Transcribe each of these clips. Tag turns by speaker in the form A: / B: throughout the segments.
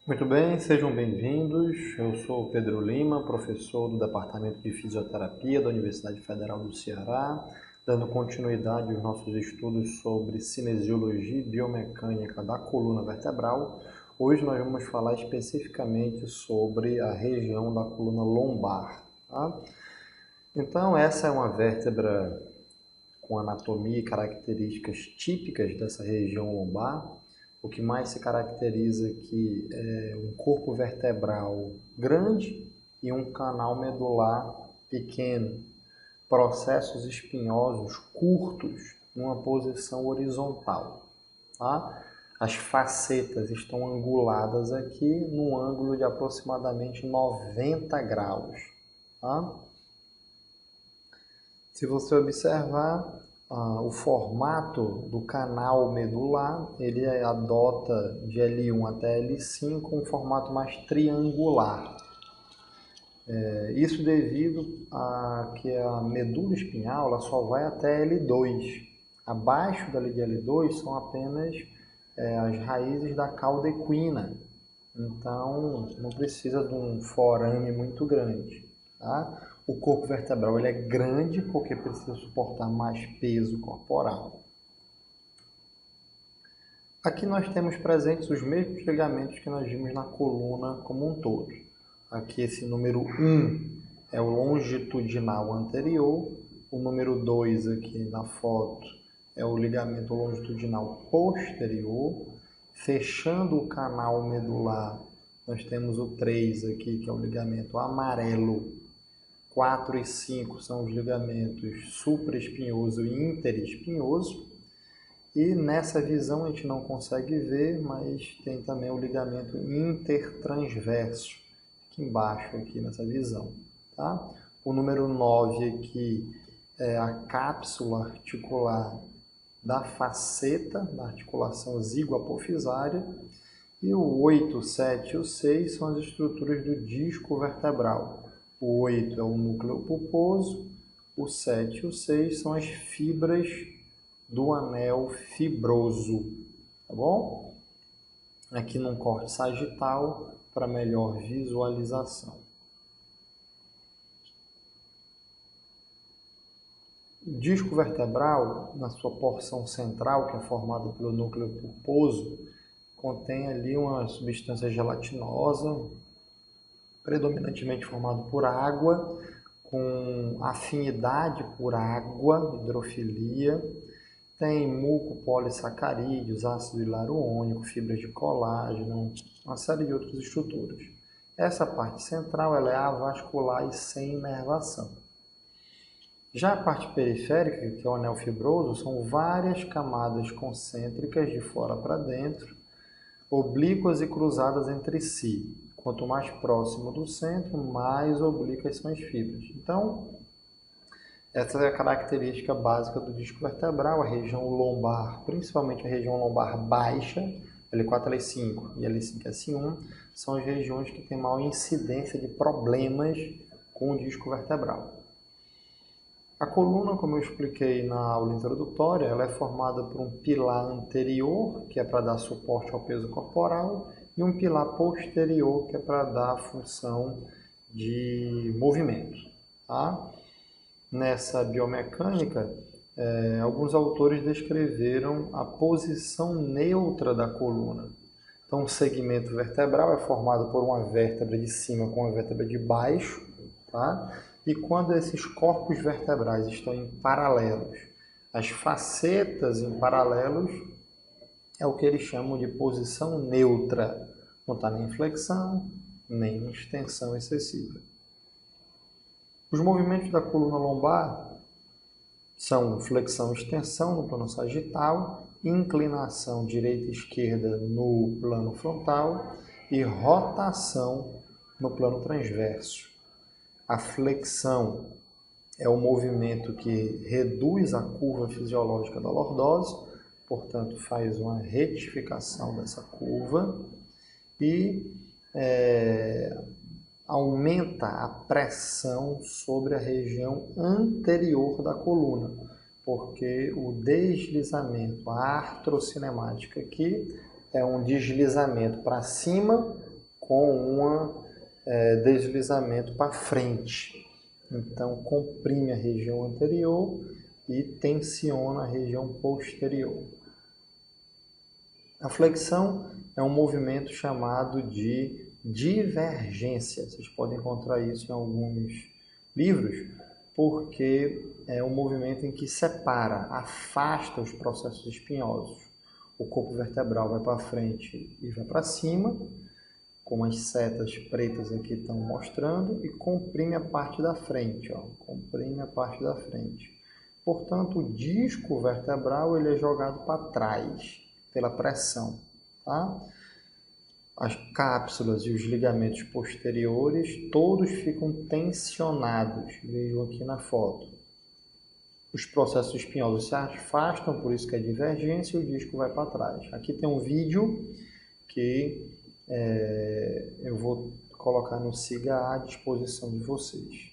A: Muito bem, sejam bem-vindos. Eu sou o Pedro Lima, professor do Departamento de Fisioterapia da Universidade Federal do Ceará, dando continuidade aos nossos estudos sobre cinesiologia e biomecânica da coluna vertebral. Hoje nós vamos falar especificamente sobre a região da coluna lombar. Tá? Então, essa é uma vértebra com anatomia e características típicas dessa região lombar. O que mais se caracteriza aqui é um corpo vertebral grande e um canal medular pequeno, processos espinhosos curtos numa posição horizontal. Tá? As facetas estão anguladas aqui num ângulo de aproximadamente 90 graus. Tá? Se você observar, o formato do canal medular, ele adota de L1 até L5 um formato mais triangular. Isso devido a que a medula espinhal ela só vai até L2. Abaixo dali de L2 são apenas as raízes da cauda equina. Então, não precisa de um forame muito grande. Tá? O corpo vertebral ele é grande porque precisa suportar mais peso corporal. Aqui nós temos presentes os mesmos ligamentos que nós vimos na coluna como um todo. Aqui esse número 1 é o longitudinal anterior, o número 2 aqui na foto é o ligamento longitudinal posterior. Fechando o canal medular, nós temos o 3 aqui, que é o ligamento amarelo. 4 e 5 são os ligamentos supraespinhoso e interespinhoso. E nessa visão a gente não consegue ver, mas tem também o ligamento intertransverso, aqui embaixo, aqui nessa visão. Tá? O número 9 aqui é a cápsula articular da faceta, da articulação zigoapofisária. E o 8, 7 e o 6 são as estruturas do disco vertebral. O 8 é o núcleo pulposo, o 7 e o 6 são as fibras do anel fibroso, tá bom? Aqui num corte sagital para melhor visualização. O disco vertebral, na sua porção central, que é formada pelo núcleo pulposo, contém ali uma substância gelatinosa, predominantemente formado por água, com afinidade por água, hidrofilia. Tem muco, polissacarídeos, ácido hilarônico, fibras de colágeno, uma série de outras estruturas. Essa parte central ela é avascular e sem inervação. Já a parte periférica, que é o anel fibroso, são várias camadas concêntricas de fora para dentro, oblíquas e cruzadas entre si. Quanto mais próximo do centro, mais oblíquas são as fibras. Então, essa é a característica básica do disco vertebral, a região lombar, principalmente a região lombar baixa, L4, L5 e L5, S1, são as regiões que têm maior incidência de problemas com o disco vertebral. A coluna, como eu expliquei na aula introdutória, ela é formada por um pilar anterior, que é para dar suporte ao peso corporal, e um pilar posterior, que é para dar a função de movimento. Tá? Nessa biomecânica, alguns autores descreveram a posição neutra da coluna. Então, o segmento vertebral é formado por uma vértebra de cima com uma vértebra de baixo, tá? E quando esses corpos vertebrais estão em paralelos, as facetas em paralelos, é o que eles chamam de posição neutra. Não está nem em flexão, nem em extensão excessiva. Os movimentos da coluna lombar são flexão e extensão no plano sagital, inclinação direita e esquerda no plano frontal e rotação no plano transverso. A flexão é o movimento que reduz a curva fisiológica da lordose, portanto faz uma retificação dessa curva e aumenta a pressão sobre a região anterior da coluna, porque o deslizamento, a artrocinemática aqui é um deslizamento para cima com um deslizamento para frente. Então, comprime a região anterior e tensiona a região posterior. A flexão é um movimento chamado de divergência. Vocês podem encontrar isso em alguns livros, porque é um movimento em que separa, afasta os processos espinhosos. O corpo vertebral vai para frente e vai para cima, como as setas pretas aqui estão mostrando, e comprime a parte da frente, ó, comprime a parte da frente. Portanto, o disco vertebral ele é jogado para trás pela pressão, tá? As cápsulas e os ligamentos posteriores todos ficam tensionados, vejam aqui na foto. Os processos espinhosos se afastam, por isso que é divergência, e o disco vai para trás. Aqui tem um vídeo que eu vou colocar no SIGA à disposição de vocês.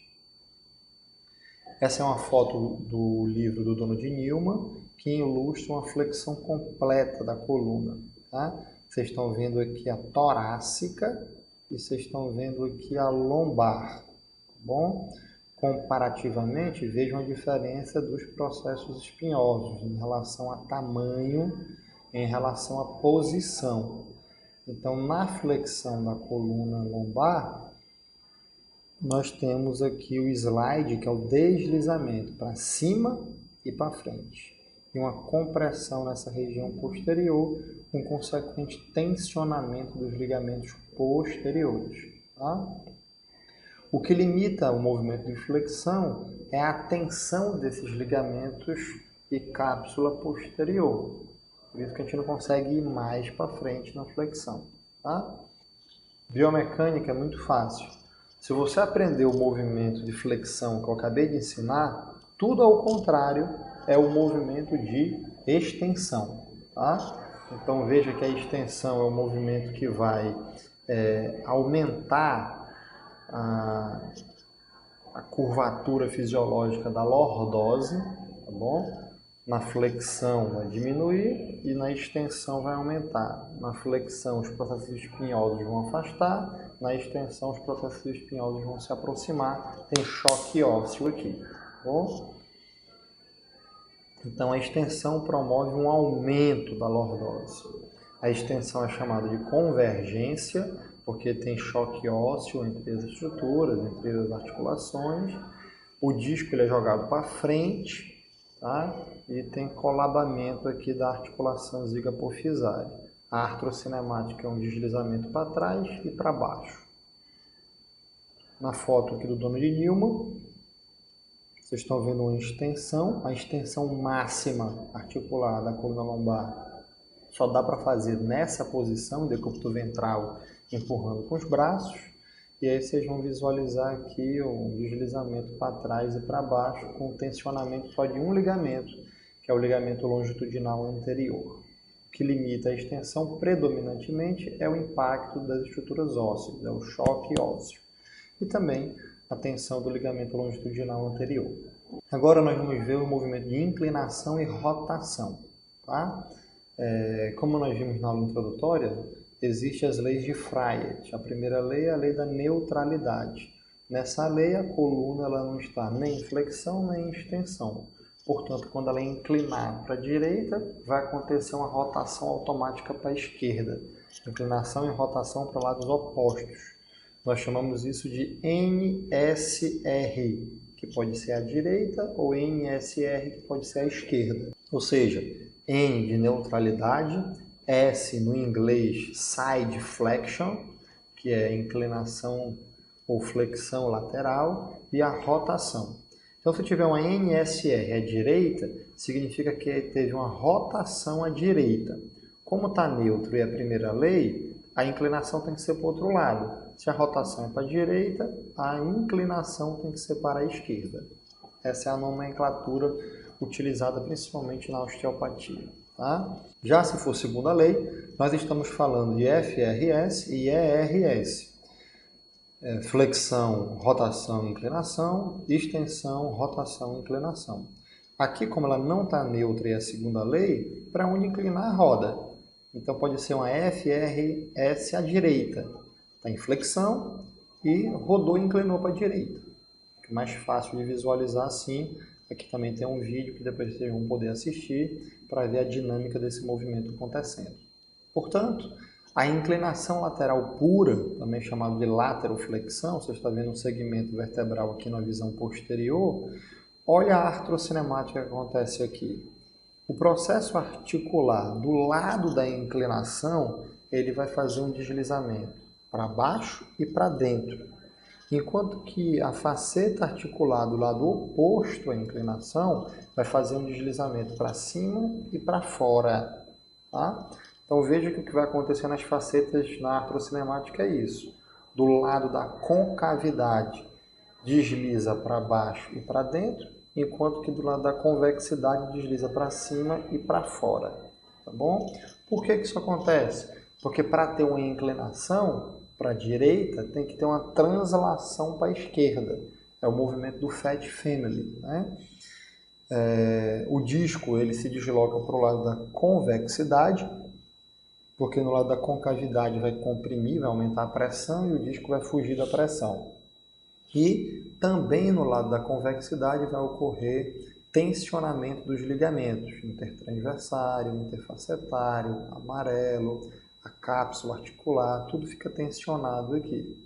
A: Essa é uma foto do livro do Donald Newman, que ilustra uma flexão completa da coluna. Tá? Vocês estão vendo aqui a torácica e vocês estão vendo aqui a lombar. Tá bom? Comparativamente, vejam a diferença dos processos espinhosos em relação a tamanho, em relação à posição. Então, na flexão da coluna lombar, nós temos aqui o slide, que é o deslizamento para cima e para frente. E uma compressão nessa região posterior, com consequente tensionamento dos ligamentos posteriores. Tá? O que limita o movimento de flexão é a tensão desses ligamentos e cápsula posterior. Por isso que a gente não consegue ir mais para frente na flexão. Tá? Biomecânica é muito fácil. Se você aprender o movimento de flexão que eu acabei de ensinar, tudo ao contrário é o movimento de extensão. Tá? Então veja que a extensão é o movimento que vai aumentar a curvatura fisiológica da lordose, tá bom? Na flexão vai diminuir e na extensão vai aumentar. Na flexão os processos espinhosos vão afastar, na extensão os processos espinhosos vão se aproximar. Tem choque ósseo aqui, tá bom? Então a extensão promove um aumento da lordose. A extensão é chamada de convergência, porque tem choque ósseo entre as estruturas, entre as articulações. O disco ele é jogado para frente, tá? E tem colabamento aqui da articulação zigoapofisária. A artrocinemática é um deslizamento para trás e para baixo. Na foto aqui do Donald Newman, vocês estão vendo uma extensão. A extensão máxima articular da coluna lombar só dá para fazer nessa posição, decúbito ventral empurrando com os braços. E aí vocês vão visualizar aqui um deslizamento para trás e para baixo com tensionamento só de um ligamento, que é o ligamento longitudinal anterior. O que limita a extensão predominantemente é o impacto das estruturas ósseas, é o choque ósseo. E também a tensão do ligamento longitudinal anterior. Agora nós vamos ver o movimento de inclinação e rotação. Tá? Como nós vimos na aula introdutória, existem as leis de Freie. A primeira lei é a lei da neutralidade. Nessa lei, a coluna ela não está nem em flexão nem em extensão. Portanto, quando ela inclinar para a direita, vai acontecer uma rotação automática para a esquerda. Inclinação e rotação para lados opostos. Nós chamamos isso de NSR, que pode ser à direita, ou NSR, que pode ser à esquerda. Ou seja, N de neutralidade, S no inglês side flexion, que é inclinação ou flexão lateral, e a rotação. Então, se tiver uma NSR à direita, significa que teve uma rotação à direita. Como está neutro e é a primeira lei, a inclinação tem que ser para o outro lado. Se a rotação é para a direita, a inclinação tem que ser para a esquerda. Essa é a nomenclatura utilizada principalmente na osteopatia. Tá? Já se for segunda lei, nós estamos falando de FRS e ERS. Flexão, rotação e inclinação, extensão, rotação e inclinação. Aqui, como ela não está neutra e é a segunda lei, para onde inclinar a roda. Então pode ser uma FRS à direita. está em flexão e rodou e inclinou para a direita. Fica mais fácil de visualizar assim. Aqui também tem um vídeo que depois vocês vão poder assistir para ver a dinâmica desse movimento acontecendo. Portanto, a inclinação lateral pura, também chamada de lateroflexão, você está vendo um segmento vertebral aqui na visão posterior, olha a artrocinemática que acontece aqui. O processo articular do lado da inclinação, ele vai fazer um deslizamento para baixo e para dentro. Enquanto que a faceta articular do lado oposto à inclinação vai fazer um deslizamento para cima e para fora. Tá? Então veja que o que vai acontecer nas facetas na artrocinemática é isso. Do lado da concavidade desliza para baixo e para dentro, enquanto que do lado da convexidade desliza para cima e para fora. Tá bom? Por que isso acontece? Porque para ter uma inclinação para a direita, tem que ter uma translação para a esquerda. É o movimento do Fat Family. Né? O disco ele se desloca para o lado da convexidade, porque no lado da concavidade vai comprimir, vai aumentar a pressão e o disco vai fugir da pressão. E também no lado da convexidade vai ocorrer tensionamento dos ligamentos, intertransversário, interfacetário, amarelo, a cápsula articular, tudo fica tensionado aqui.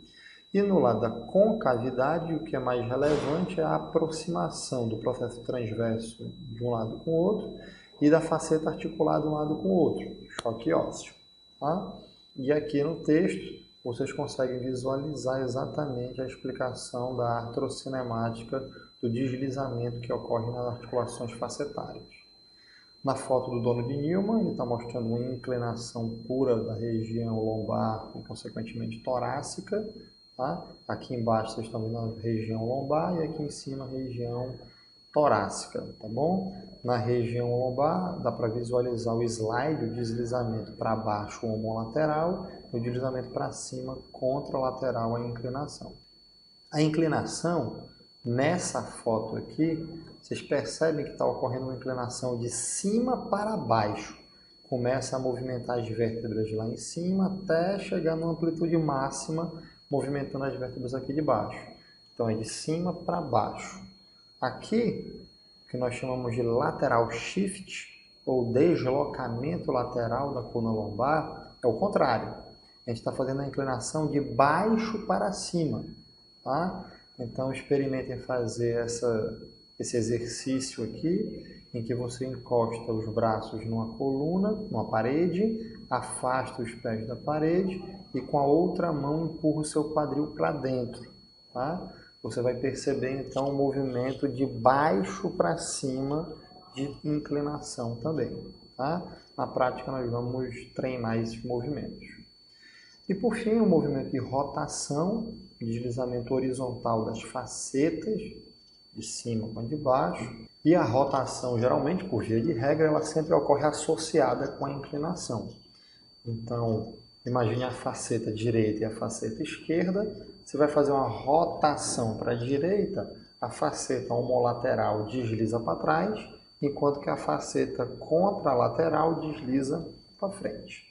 A: E no lado da concavidade, o que é mais relevante é a aproximação do processo transverso de um lado com o outro e da faceta articular de um lado com o outro, choque ósseo. Tá? E aqui no texto, vocês conseguem visualizar exatamente a explicação da artrocinemática do deslizamento que ocorre nas articulações facetárias. Na foto do Donald Newman, ele está mostrando uma inclinação pura da região lombar e, consequentemente, torácica. Tá? Aqui embaixo vocês estão vendo a região lombar e aqui em cima a região torácica. Tá bom? Na região lombar dá para visualizar o slide, o deslizamento para baixo homolateral e o deslizamento para cima contralateral à inclinação. A inclinação, nessa foto aqui, vocês percebem que está ocorrendo uma inclinação de cima para baixo. Começa a movimentar as vértebras lá em cima até chegar numa amplitude máxima, movimentando as vértebras aqui de baixo. Então é de cima para baixo. Aqui, que nós chamamos de lateral shift, ou deslocamento lateral da coluna lombar, é o contrário. A gente está fazendo a inclinação de baixo para cima. Tá? Então experimentem fazer esse exercício aqui, em que você encosta os braços numa coluna, numa parede, afasta os pés da parede e com a outra mão empurra o seu quadril para dentro. Tá? Você vai perceber então o movimento de baixo para cima de inclinação também. Tá? Na prática nós vamos treinar esses movimentos. E por fim o movimento de rotação, deslizamento horizontal das facetas, de cima com a de baixo. E a rotação, geralmente, por via de regra, ela sempre ocorre associada com a inclinação. Então, imagine a faceta direita e a faceta esquerda. Você vai fazer uma rotação para a direita, a faceta homolateral desliza para trás, enquanto que a faceta contralateral desliza para frente.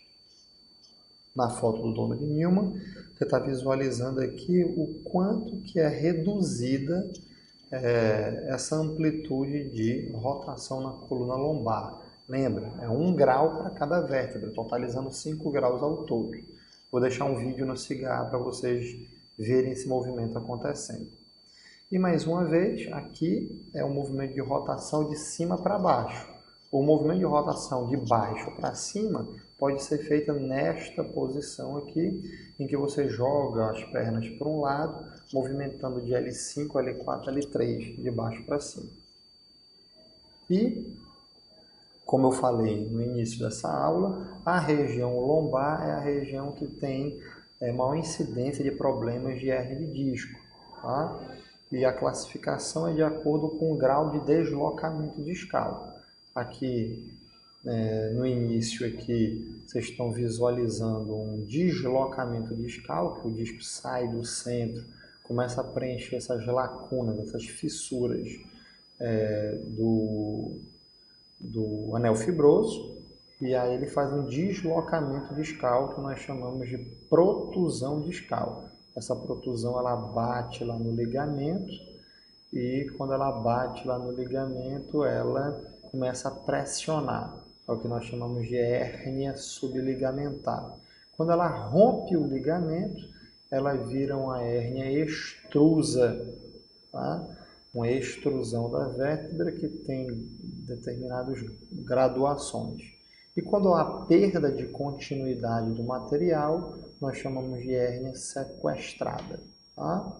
A: Na foto do Donald Newman, você está visualizando aqui o quanto que é reduzida essa amplitude de rotação na coluna lombar. Lembra, é 1 grau para cada vértebra, totalizando 5 graus ao todo. Vou deixar um vídeo no cigarro para vocês verem esse movimento acontecendo. E mais uma vez, aqui é o movimento de rotação de cima para baixo. O movimento de rotação de baixo para cima pode ser feito nesta posição aqui, em que você joga as pernas para um lado, movimentando de L5, L4, L3, de baixo para cima. E, como eu falei no início dessa aula, a região lombar é a região que tem maior incidência de problemas de hernia de disco. Tá? E a classificação é de acordo com o grau de deslocamento discal. Aqui, no início aqui, vocês estão visualizando um deslocamento discal, que o disco sai do centro, começa a preencher essas lacunas, essas fissuras do anel fibroso. e aí ele faz um deslocamento discal que nós chamamos de protusão discal. Essa protusão ela bate lá no ligamento e quando ela bate lá no ligamento ela começa a pressionar. É o que nós chamamos de hérnia subligamentar. Quando ela rompe o ligamento, ela vira uma hérnia extrusa, tá? Uma extrusão da vértebra que tem determinadas graduações. E quando há perda de continuidade do material, nós chamamos de hérnia sequestrada, tá?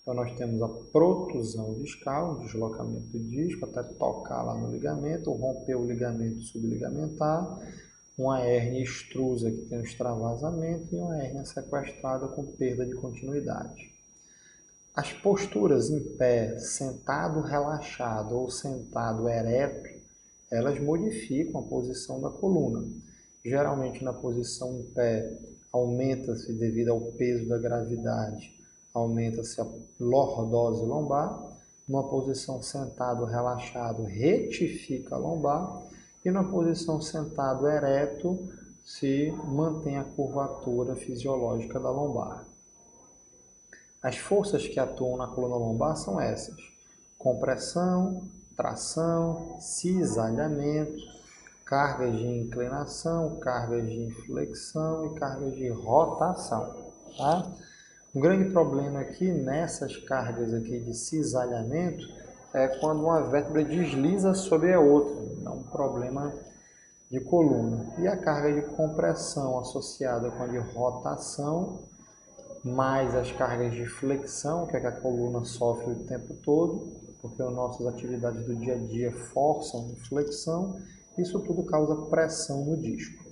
A: Então nós temos a protusão discal, deslocamento do disco até tocar lá no ligamento, ou romper o ligamento subligamentar, uma hérnia extrusa que tem um extravasamento e uma hérnia sequestrada com perda de continuidade. As posturas em pé, sentado relaxado ou sentado ereto, elas modificam a posição da coluna. Geralmente na posição em pé aumenta-se devido ao peso da gravidade, aumenta-se a lordose lombar. Numa posição sentado relaxado, retifica a lombar. E na posição sentado ereto, se mantém a curvatura fisiológica da lombar. As forças que atuam na coluna lombar são essas: compressão, tração, cisalhamento, cargas de inclinação, cargas de inflexão e cargas de rotação. Tá? Um grande problema aqui nessas cargas aqui de cisalhamento é quando uma vértebra desliza sobre a outra, é um problema de coluna. E a carga de compressão associada com a de rotação, mais as cargas de flexão, que é que a coluna sofre o tempo todo, porque as nossas atividades do dia a dia forçam a flexão, isso tudo causa pressão no disco.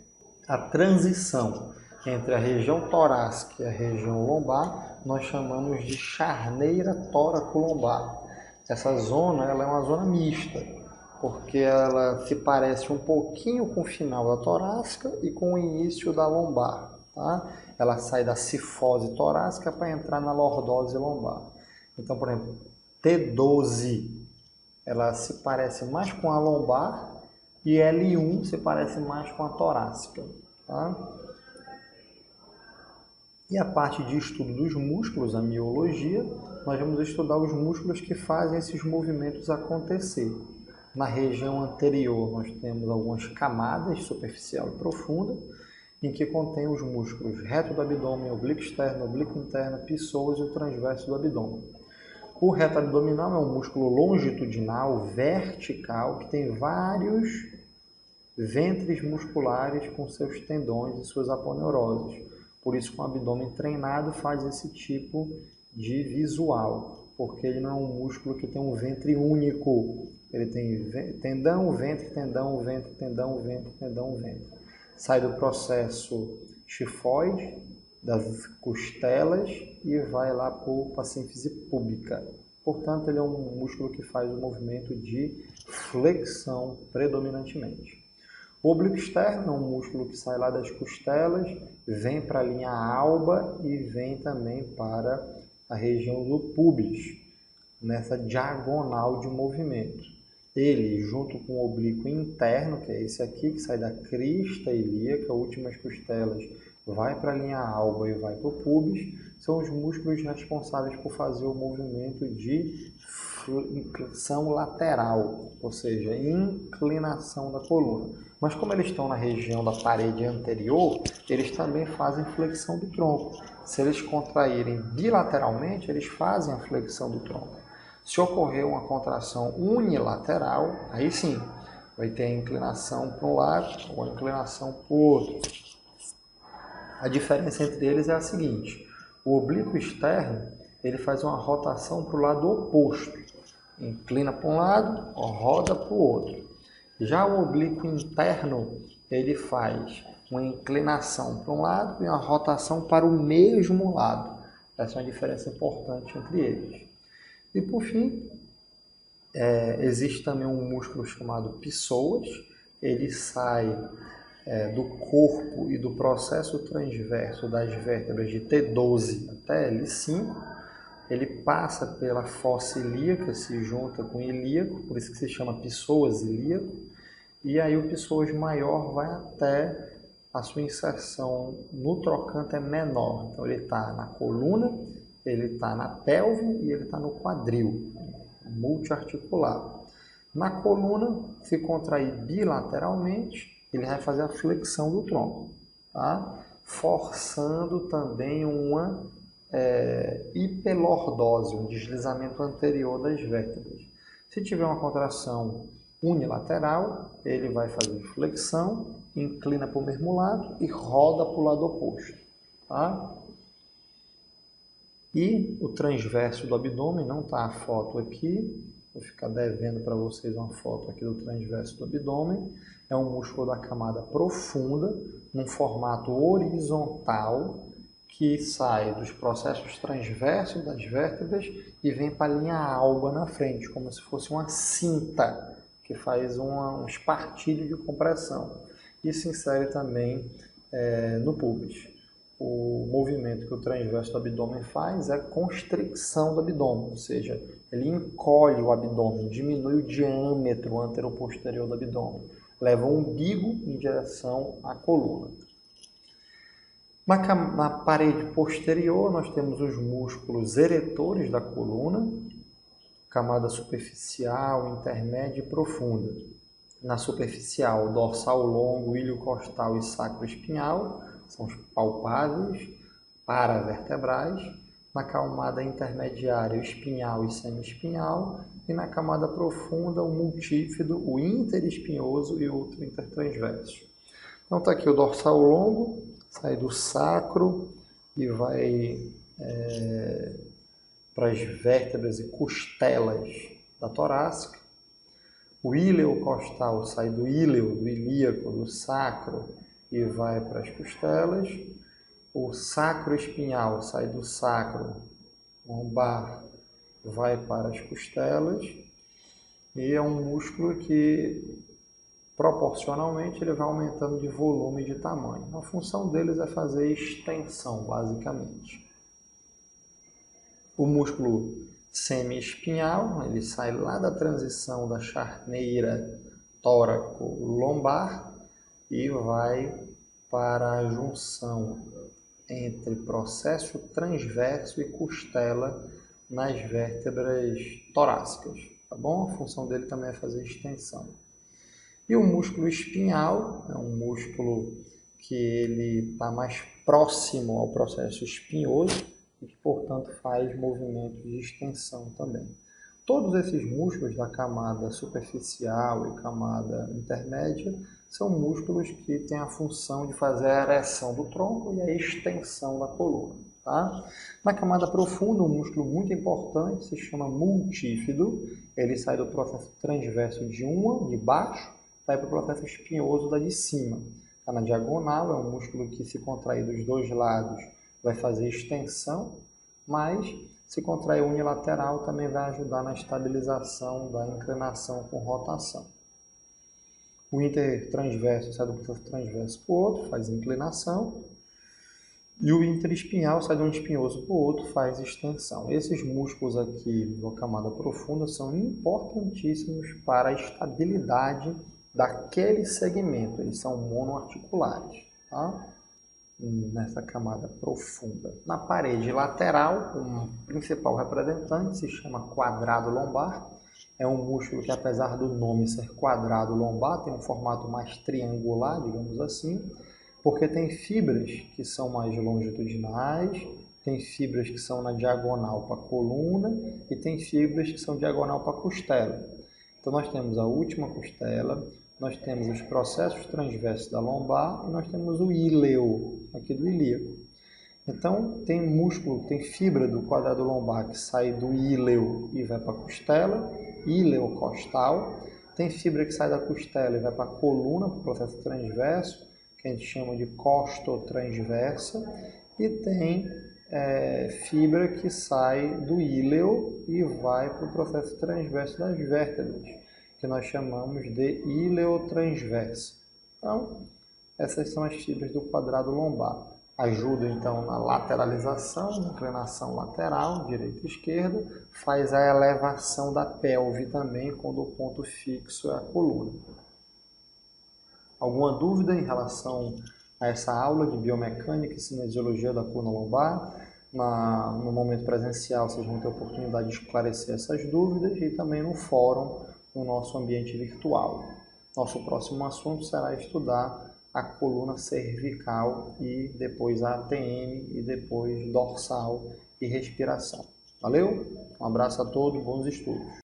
A: A transição entre a região torácica e a região lombar, nós chamamos de charneira tóraco-lombar. Essa zona ela é uma zona mista, porque ela se parece um pouquinho com o final da torácica e com o início da lombar. Tá? Ela sai da cifose torácica para entrar na lordose lombar. Então, por exemplo, T12, ela se parece mais com a lombar e L1 se parece mais com a torácica. Tá? E a parte de estudo dos músculos, a miologia, nós vamos estudar os músculos que fazem esses movimentos acontecer. Na região anterior, nós temos algumas camadas, superficial e profunda, em que contém os músculos reto do abdômen, oblíquo externo, oblíquo interno, psoas e o transverso do abdômen. O reto abdominal é um músculo longitudinal, vertical, que tem vários ventres musculares com seus tendões e suas aponeuroses. Por isso, com o abdômen treinado, faz esse tipo de visual, porque ele não é um músculo que tem um ventre único. Ele tem tendão, ventre, tendão, ventre, tendão, ventre, tendão, ventre. Sai do processo xifoide, das costelas, e vai lá para a sínfise púbica. Portanto, ele é um músculo que faz o movimento de flexão predominantemente. O oblíquo externo é um músculo que sai lá das costelas, vem para a linha alba e vem também para a região do púbis, nessa diagonal de movimento. Ele, junto com o oblíquo interno, que é esse aqui, que sai da crista ilíaca, últimas costelas, vai para a linha alba e vai para o púbis, são os músculos responsáveis por fazer o movimento de flexão lateral, ou seja, inclinação da coluna. Mas como eles estão na região da parede anterior, eles também fazem flexão do tronco. Se eles contraírem bilateralmente, eles fazem a flexão do tronco. Se ocorrer uma contração unilateral, aí sim, vai ter a inclinação para um lado ou a inclinação para o outro. A diferença entre eles é a seguinte: o oblíquo externo ele faz uma rotação para o lado oposto, inclina para um lado, roda para o outro. Já o oblíquo interno ele faz uma inclinação para um lado e uma rotação para o mesmo lado. Essa é uma diferença importante entre eles. E por fim, existe também um músculo chamado psoas. Ele sai do corpo e do processo transverso das vértebras de T12 até L5. Ele passa pela fossa ilíaca, se junta com o ilíaco, por isso que se chama psoas ilíaco. E aí o psoas maior vai até a sua inserção no trocânter menor. Então ele está na coluna, ele está na pelve e ele está no quadril, multiarticular. Na coluna, se contrair bilateralmente, ele vai fazer a flexão do tronco, tá? Forçando também uma hipelordose, um deslizamento anterior das vértebras. Se tiver uma contração unilateral, ele vai fazer flexão, inclina para o mesmo lado e roda para o lado oposto. Tá? E o transverso do abdômen, não está a foto aqui, vou ficar devendo para vocês uma foto aqui do transverso do abdômen. É um músculo da camada profunda, num formato horizontal, que sai dos processos transversos das vértebras e vem para a linha alba na frente, como se fosse uma cinta, que faz um espartilho de compressão. E se insere também no pubis. O movimento que o transverso do abdômen faz é constricção do abdômen, ou seja, ele encolhe o abdômen, diminui o diâmetro anteroposterior do abdômen, leva o umbigo em direção à coluna. Na parede posterior, nós temos os músculos eretores da coluna, camada superficial, intermédia e profunda. Na superficial, dorsal longo, ilho costal e sacro espinhal, são os palpáveis, paravertebrais. Na camada intermediária, o espinhal e semiespinhal. E na camada profunda, o multífido, o interespinhoso e o intertransverso. Então está aqui o dorsal longo, sai do sacro e vai para as vértebras e costelas da torácica. O íleo costal sai do íleo, do ilíaco, do sacro e vai para as costelas. O sacro espinhal sai do sacro lombar, vai para as costelas. E é um músculo que proporcionalmente ele vai aumentando de volume e de tamanho. A função deles é fazer extensão, basicamente. O músculo semi-espinhal, ele sai lá da transição da charneira tóraco-lombar e vai para a junção entre processo transverso e costela nas vértebras torácicas, tá bom? A função dele também é fazer extensão. E o músculo espinhal é um músculo que ele está mais próximo ao processo espinhoso e que, portanto, faz movimentos de extensão também. Todos esses músculos da camada superficial e camada intermédia são músculos que têm a função de fazer a ereção do tronco e a extensão da coluna. Tá? Na camada profunda, um músculo muito importante se chama multífido. Ele sai do processo transverso de baixo, vai para o processo espinhoso da de cima. Está na diagonal, é um músculo que se contrai dos dois lados, vai fazer extensão, mas se contrair unilateral também vai ajudar na estabilização da inclinação com rotação. O intertransverso sai do processo transverso para o outro, faz inclinação. E o interespinhal sai de um espinhoso para o outro, faz extensão. Esses músculos aqui da camada profunda são importantíssimos para a estabilidade daquele segmento. Eles são monoarticulares, tá? Nessa camada profunda. Na parede lateral, o principal representante se chama quadrado lombar. É um músculo que, apesar do nome ser quadrado lombar, tem um formato mais triangular, digamos assim, porque tem fibras que são mais longitudinais, tem fibras que são na diagonal para a coluna e tem fibras que são diagonal para a costela. Então nós temos a última costela, nós temos os processos transversos da lombar e nós temos o íleo, aqui do ilíaco. Então tem músculo, tem fibra do quadrado lombar que sai do íleo e vai para a costela, íleo costal. Tem fibra que sai da costela e vai para a coluna, para o processo transverso, que a gente chama de costotransversa. E tem fibra que sai do íleo e vai para o processo transverso das vértebras, que nós chamamos de ileotransversa. Então, essas são as fibras do quadrado lombar. Ajuda, então, na lateralização, na inclinação lateral, direita e esquerda, faz a elevação da pelve também, quando o ponto fixo é a coluna. Alguma dúvida em relação a essa aula de biomecânica e cinesiologia da coluna lombar? No momento presencial, vocês vão ter a oportunidade de esclarecer essas dúvidas e também no fórum, no nosso ambiente virtual. Nosso próximo assunto será estudar a coluna cervical e depois a ATM e depois dorsal e respiração. Valeu? Um abraço a todos, bons estudos!